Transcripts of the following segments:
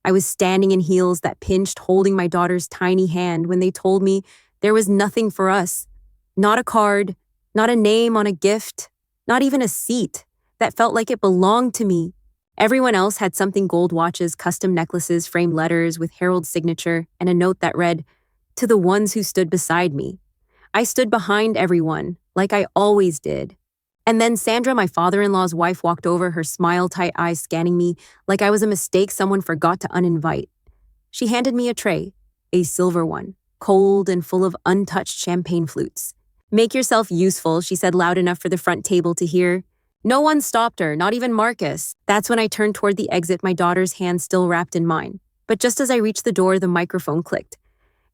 I was standing in heels that pinched, holding my daughter's tiny hand when they told me there was nothing for us. Not a card, not a name on a gift, not even a seat that felt like it belonged to me. Everyone else had something: gold watches, custom necklaces, framed letters with Harold's signature, and a note that read, "To the ones who stood beside me." I stood behind everyone, like I always did. And then Sandra, my father-in-law's wife, walked over, her smile-tight eyes scanning me like I was a mistake someone forgot to uninvite. She handed me a tray, a silver one, cold and full of untouched champagne flutes. "Make yourself useful," she said loud enough for the front table to hear. No one stopped her, not even Marcus. That's when I turned toward the exit, my daughter's hand still wrapped in mine. But just as I reached the door, the microphone clicked,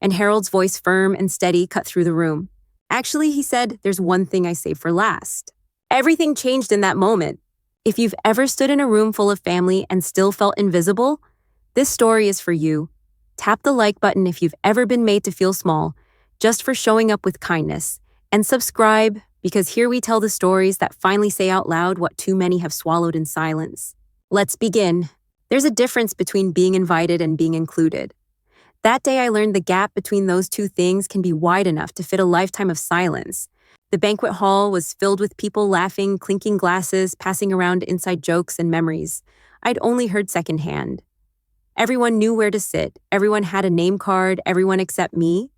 and Harold's voice, firm and steady, cut through the room. "Actually," he said, "there's one thing I saved for last." Everything changed in that moment. If you've ever stood in a room full of family and still felt invisible, this story is for you. Tap the like button if you've ever been made to feel small, just for showing up with kindness. And subscribe, because here we tell the stories that finally say out loud what too many have swallowed in silence. Let's begin. There's a difference between being invited and being included. That day I learned the gap between those two things can be wide enough to fit a lifetime of silence. The banquet hall was filled with people laughing, clinking glasses, passing around inside jokes and memories I'd only heard secondhand. Everyone knew where to sit. Everyone had a name card, everyone except me.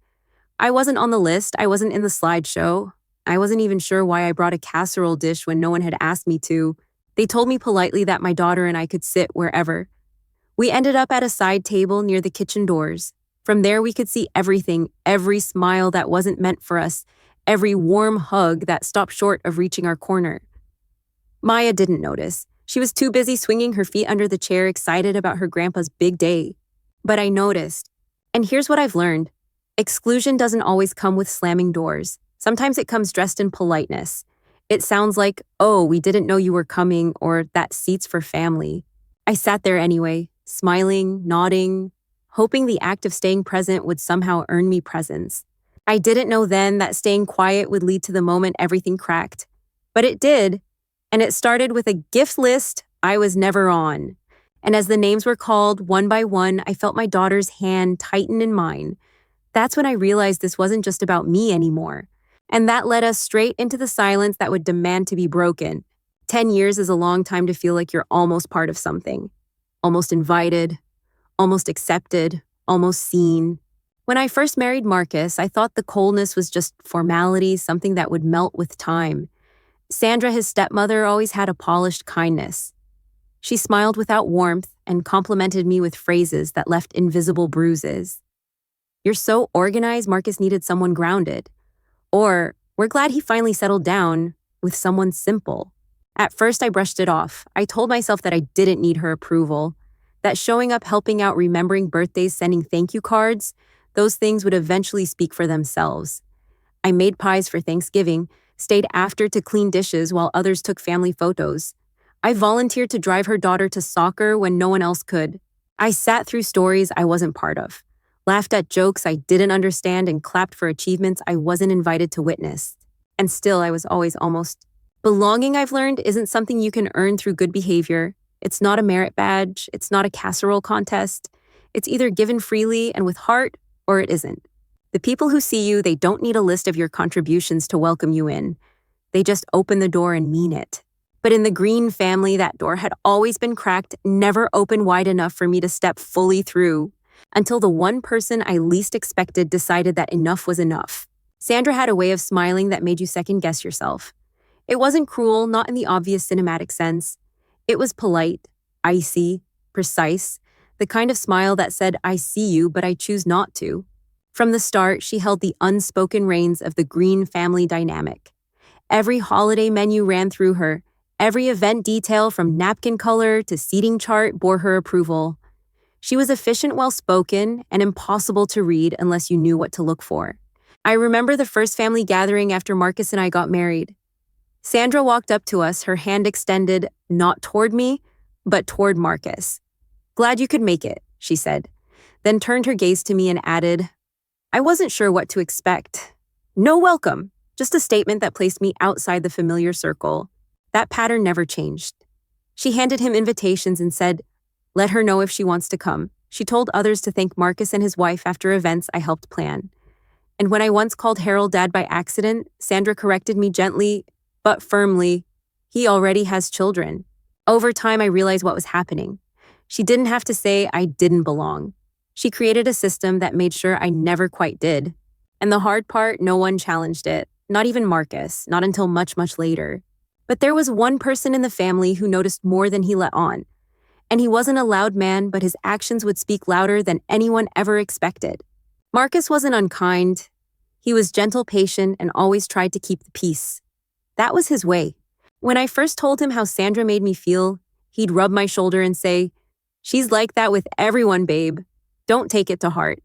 I wasn't on the list. I wasn't in the slideshow. I wasn't even sure why I brought a casserole dish when no one had asked me to. They told me politely that my daughter and I could sit wherever. We ended up at a side table near the kitchen doors. From there, we could see everything, every smile that wasn't meant for us, every warm hug that stopped short of reaching our corner. Maya didn't notice. She was too busy swinging her feet under the chair, excited about her grandpa's big day. But I noticed. And here's what I've learned. Exclusion doesn't always come with slamming doors. Sometimes it comes dressed in politeness. It sounds like, "Oh, we didn't know you were coming," or "that seat's for family." I sat there anyway, smiling, nodding, hoping the act of staying present would somehow earn me presence. I didn't know then that staying quiet would lead to the moment everything cracked. But it did, and it started with a gift list I was never on. And as the names were called one by one, I felt my daughter's hand tighten in mine. That's when I realized this wasn't just about me anymore. And that led us straight into the silence that would demand to be broken. 10 years is a long time to feel like you're almost part of something. Almost invited, almost accepted, almost seen. When I first married Marcus, I thought the coldness was just formality, something that would melt with time. Sandra, his stepmother, always had a polished kindness. She smiled without warmth and complimented me with phrases that left invisible bruises. "You're so organized," Marcus needed someone grounded. Or, "We're glad he finally settled down with someone simple." At first, I brushed it off. I told myself that I didn't need her approval, that showing up, helping out, remembering birthdays, sending thank you cards, those things would eventually speak for themselves. I made pies for Thanksgiving, stayed after to clean dishes while others took family photos. I volunteered to drive her daughter to soccer when no one else could. I sat through stories I wasn't part of, laughed at jokes I didn't understand, and clapped for achievements I wasn't invited to witness. And still, I was always almost. Belonging, I've learned, isn't something you can earn through good behavior. It's not a merit badge. It's not a casserole contest. It's either given freely and with heart, or it isn't. The people who see you, they don't need a list of your contributions to welcome you in. They just open the door and mean it. But in the Green family, that door had always been cracked, never opened wide enough for me to step fully through, until the one person I least expected decided that enough was enough. Sandra had a way of smiling that made you second-guess yourself. It wasn't cruel, not in the obvious cinematic sense. It was polite, icy, precise, the kind of smile that said, "I see you, but I choose not to." From the start, she held the unspoken reins of the Green family dynamic. Every holiday menu ran through her. Every event detail, from napkin color to seating chart, bore her approval. She was efficient, well-spoken, and impossible to read unless you knew what to look for. I remember the first family gathering after Marcus and I got married. Sandra walked up to us, her hand extended, not toward me, but toward Marcus. "Glad you could make it," she said, then turned her gaze to me and added, I wasn't sure what to expect. No welcome, just a statement that placed me outside the familiar circle. That pattern never changed. She handed him invitations and said, "Let her know if she wants to come. She told others to thank Marcus and his wife after events I helped plan. And when I once called Harold Dad by accident, Sandra corrected me gently, but firmly. He already has children. Over time, I realized what was happening. She didn't have to say I didn't belong. She created a system that made sure I never quite did. And the hard part, no one challenged it. Not even Marcus, not until much, much later. But there was one person in the family who noticed more than he let on. And he wasn't a loud man, but his actions would speak louder than anyone ever expected. Marcus wasn't unkind. He was gentle, patient, and always tried to keep the peace. That was his way. When I first told him how Sandra made me feel, he'd rub my shoulder and say, "She's like that with everyone, babe. Don't take it to heart."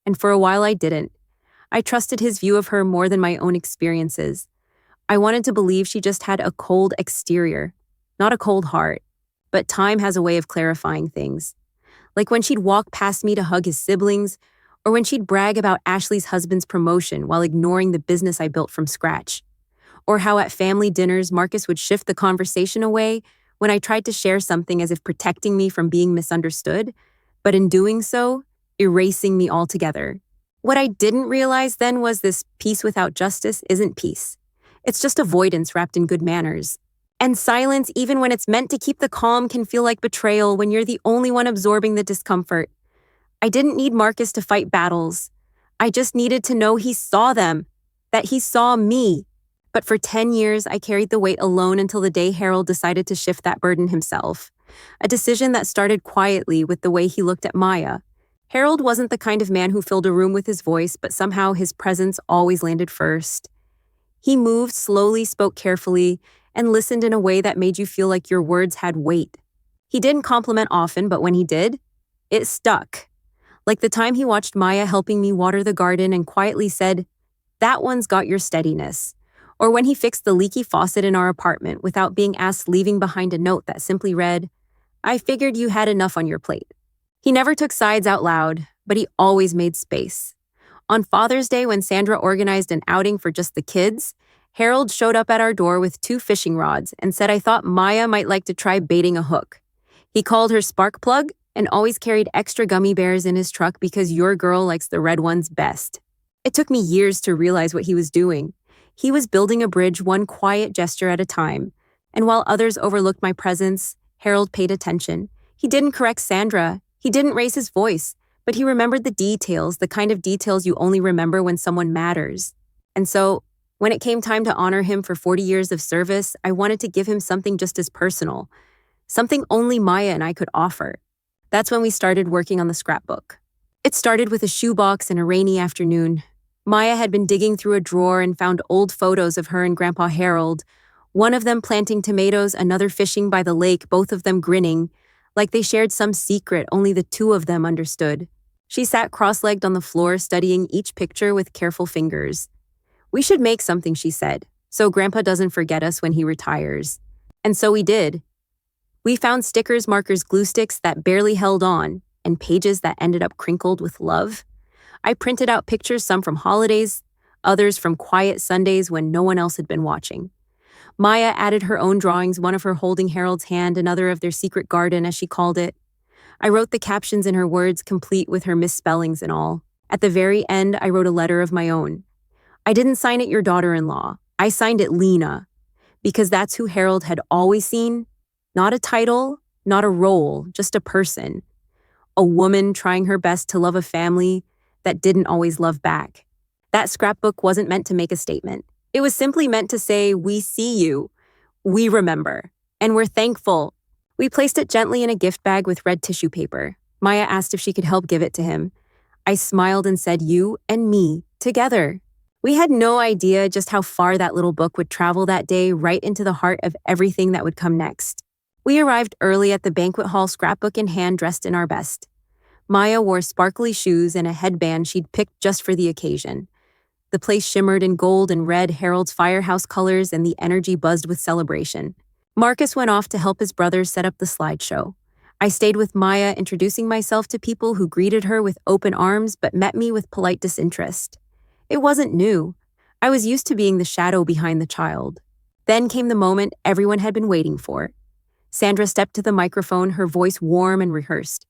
And for a while I didn't. I trusted his view of her more than my own experiences. I wanted to believe she just had a cold exterior, not a cold heart. But time has a way of clarifying things. Like when she'd walk past me to hug his siblings, or when she'd brag about Ashley's husband's promotion while ignoring the business I built from scratch. Or how at family dinners, Marcus would shift the conversation away when I tried to share something as if protecting me from being misunderstood, but in doing so, erasing me altogether. What I didn't realize then was this peace without justice isn't peace. It's just avoidance wrapped in good manners. And silence, even when it's meant to keep the calm, can feel like betrayal when you're the only one absorbing the discomfort. I didn't need Marcus to fight battles. I just needed to know he saw them, that he saw me. But for 10 years, I carried the weight alone until the day Harold decided to shift that burden himself. A decision that started quietly with the way he looked at Maya. Harold wasn't the kind of man who filled a room with his voice, but somehow his presence always landed first. He moved slowly, spoke carefully, and listened in a way that made you feel like your words had weight. He didn't compliment often, but when he did, it stuck. Like the time he watched Maya helping me water the garden and quietly said, "That one's got your steadiness." Or when he fixed the leaky faucet in our apartment without being asked, leaving behind a note that simply read, "I figured you had enough on your plate." He never took sides out loud, but he always made space. On Father's Day, when Sandra organized an outing for just the kids, Harold showed up at our door with 2 fishing rods and said I thought Maya might like to try baiting a hook. He called her Spark Plug and always carried extra gummy bears in his truck because your girl likes the red ones best. It took me years to realize what he was doing. He was building a bridge one quiet gesture at a time. And while others overlooked my presence, Harold paid attention. He didn't correct Sandra. He didn't raise his voice, but he remembered the details, the kind of details you only remember when someone matters. And so, when it came time to honor him for 40 years of service, I wanted to give him something just as personal, something only Maya and I could offer. That's when we started working on the scrapbook. It started with a shoebox and a rainy afternoon. Maya had been digging through a drawer and found old photos of her and Grandpa Harold, one of them planting tomatoes, another fishing by the lake, both of them grinning, like they shared some secret only the 2 of them understood. She sat cross-legged on the floor, studying each picture with careful fingers. "We should make something," she said, "so Grandpa doesn't forget us when he retires." And so we did. We found stickers, markers, glue sticks that barely held on, and pages that ended up crinkled with love. I printed out pictures, some from holidays, others from quiet Sundays when no one else had been watching. Maya added her own drawings, one of her holding Harold's hand, another of their secret garden, as she called it. I wrote the captions in her words, complete with her misspellings and all. At the very end, I wrote a letter of my own. I didn't sign it your daughter-in-law. I signed it Lena, because that's who Harold had always seen. Not a title, not a role, just a person. A woman trying her best to love a family that didn't always love back. That scrapbook wasn't meant to make a statement. It was simply meant to say, we see you, we remember, and we're thankful. We placed it gently in a gift bag with red tissue paper. Maya asked if she could help give it to him. I smiled and said, you and me, together. We had no idea just how far that little book would travel that day, right into the heart of everything that would come next. We arrived early at the banquet hall, scrapbook in hand, dressed in our best. Maya wore sparkly shoes and a headband she'd picked just for the occasion. The place shimmered in gold and red, Harold's firehouse colors, and the energy buzzed with celebration. Marcus went off to help his brothers set up the slideshow. I stayed with Maya, introducing myself to people who greeted her with open arms but met me with polite disinterest. It wasn't new. I was used to being the shadow behind the child. Then came the moment everyone had been waiting for. Sandra stepped to the microphone, her voice warm and rehearsed.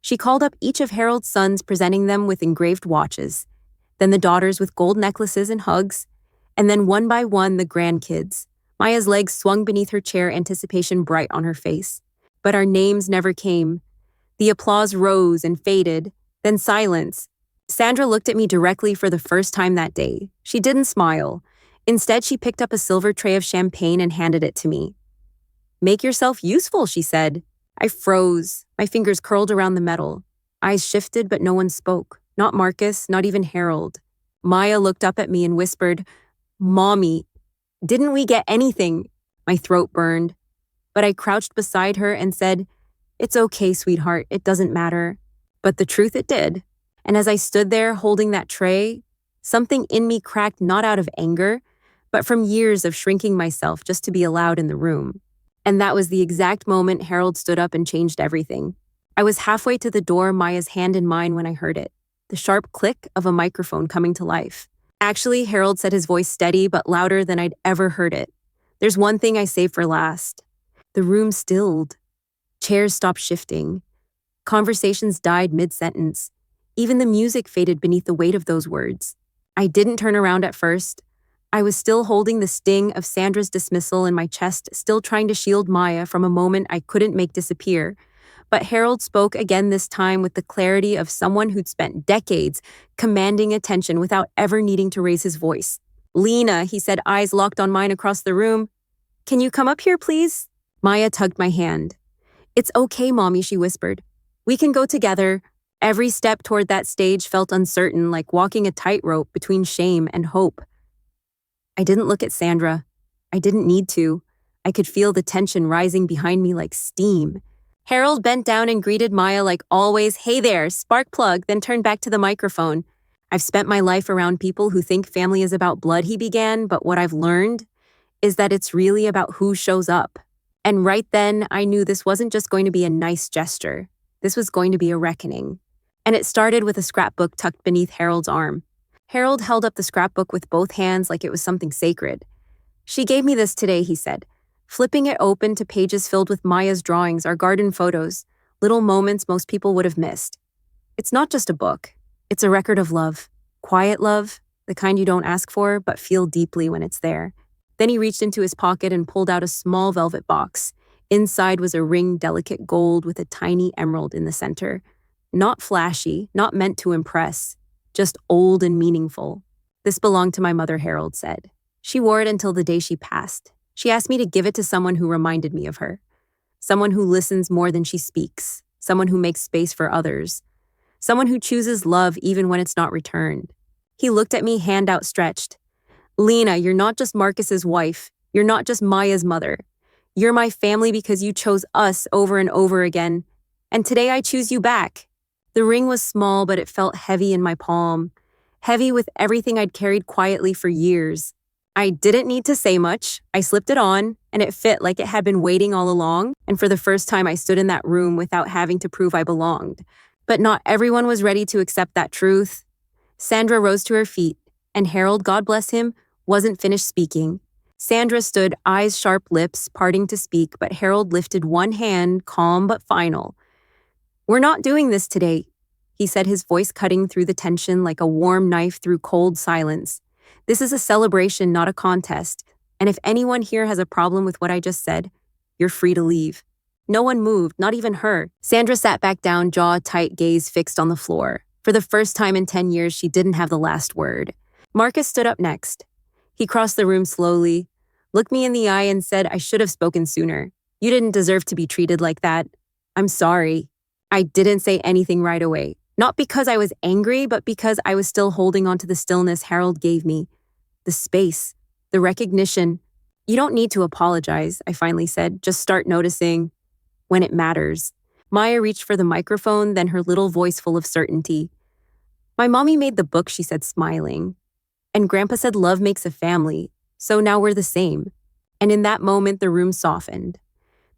She called up each of Harold's sons, presenting them with engraved watches, then the daughters with gold necklaces and hugs, and then one by one the grandkids. Maya's legs swung beneath her chair, anticipation bright on her face. But our names never came. The applause rose and faded, then silence. Sandra looked at me directly for the first time that day. She didn't smile. Instead, she picked up a silver tray of champagne and handed it to me. "Make yourself useful," she said. I froze, my fingers curled around the metal. Eyes shifted, but no one spoke. Not Marcus, not even Harold. Maya looked up at me and whispered, "Mommy, didn't we get anything?" My throat burned, but I crouched beside her and said, "It's okay, sweetheart, it doesn't matter." But the truth, it did. And as I stood there holding that tray, something in me cracked, not out of anger, but from years of shrinking myself just to be allowed in the room. And that was the exact moment Harold stood up and changed everything. I was halfway to the door, Maya's hand in mine, when I heard it. The sharp click of a microphone coming to life. Actually, Harold said, his voice steady but louder than I'd ever heard it. "There's one thing I saved for last." The room stilled. Chairs stopped shifting. Conversations died mid-sentence. Even the music faded beneath the weight of those words. I didn't turn around at first. I was still holding the sting of Sandra's dismissal in my chest, still trying to shield Maya from a moment I couldn't make disappear. But Harold spoke again, this time with the clarity of someone who'd spent decades commanding attention without ever needing to raise his voice. "Lena," he said, eyes locked on mine across the room. "Can you come up here, please?" Maya tugged my hand. "It's okay, Mommy," she whispered. "We can go together." Every step toward that stage felt uncertain, like walking a tightrope between shame and hope. I didn't look at Sandra. I didn't need to. I could feel the tension rising behind me like steam. Harold bent down and greeted Maya like always. "Hey there, spark plug," then turned back to the microphone. "I've spent my life around people who think family is about blood," he began, "but what I've learned is that it's really about who shows up." And right then, I knew this wasn't just going to be a nice gesture. This was going to be a reckoning. And it started with a scrapbook tucked beneath Harold's arm. Harold held up the scrapbook with both hands like it was something sacred. "She gave me this today," he said, flipping it open to pages filled with Maya's drawings, our garden photos, little moments most people would have missed. It's not just a book. It's a record of love. Quiet love, the kind you don't ask for, but feel deeply when it's there. Then he reached into his pocket and pulled out a small velvet box. Inside was a ring, delicate gold with a tiny emerald in the center. Not flashy, not meant to impress, just old and meaningful. "This belonged to my mother," Harold said. "She wore it until the day she passed. She asked me to give it to someone who reminded me of her. Someone who listens more than she speaks. Someone who makes space for others. Someone who chooses love even when it's not returned." He looked at me, hand outstretched. "Lena, you're not just Marcus's wife. You're not just Maya's mother. You're my family because you chose us over and over again. And today I choose you back." The ring was small, but it felt heavy in my palm. Heavy with everything I'd carried quietly for years. I didn't need to say much. I slipped it on, and it fit like it had been waiting all along. And for the first time, I stood in that room without having to prove I belonged. But not everyone was ready to accept that truth. Sandra rose to her feet, and Harold, God bless him, wasn't finished speaking. Sandra stood, eyes sharp, lips parting to speak, but Harold lifted one hand, calm but final. "We're not doing this today," he said, his voice cutting through the tension like a warm knife through cold silence. "This is a celebration, not a contest. And if anyone here has a problem with what I just said, you're free to leave." No one moved, not even her. Sandra sat back down, jaw tight, gaze fixed on the floor. For the first time in 10 years, she didn't have the last word. Marcus stood up next. He crossed the room slowly, looked me in the eye and said, "I should have spoken sooner. You didn't deserve to be treated like that. I'm sorry." I didn't say anything right away. Not because I was angry, but because I was still holding on to the stillness Harold gave me. The space, the recognition. "You don't need to apologize," I finally said. "Just start noticing when it matters." Maya reached for the microphone, then her little voice full of certainty. "My mommy made the book," she said, smiling. "And Grandpa said love makes a family, so now we're the same." And in that moment, the room softened.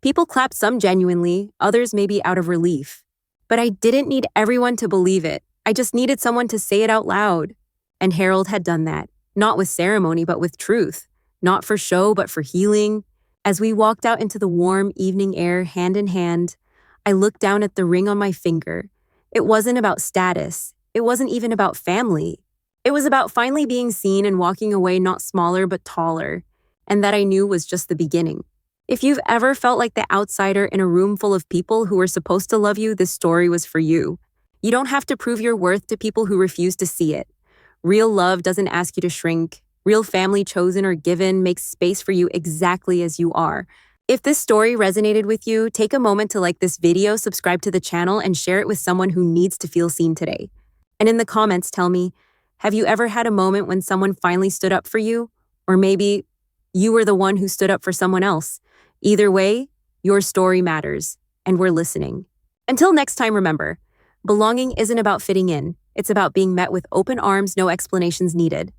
People clapped, some genuinely, others maybe out of relief. But I didn't need everyone to believe it. I just needed someone to say it out loud. And Harold had done that, not with ceremony, but with truth. Not for show, but for healing. As we walked out into the warm evening air, hand in hand, I looked down at the ring on my finger. It wasn't about status. It wasn't even about family. It was about finally being seen and walking away not smaller but taller. And that I knew was just the beginning. If you've ever felt like the outsider in a room full of people who were supposed to love you, this story was for you. You don't have to prove your worth to people who refuse to see it. Real love doesn't ask you to shrink. Real family, chosen or given, makes space for you exactly as you are. If this story resonated with you, take a moment to like this video, subscribe to the channel, and share it with someone who needs to feel seen today. And in the comments, tell me, have you ever had a moment when someone finally stood up for you? Or maybe you were the one who stood up for someone else. Either way, your story matters, and we're listening. Until next time, remember, belonging isn't about fitting in. It's about being met with open arms, no explanations needed.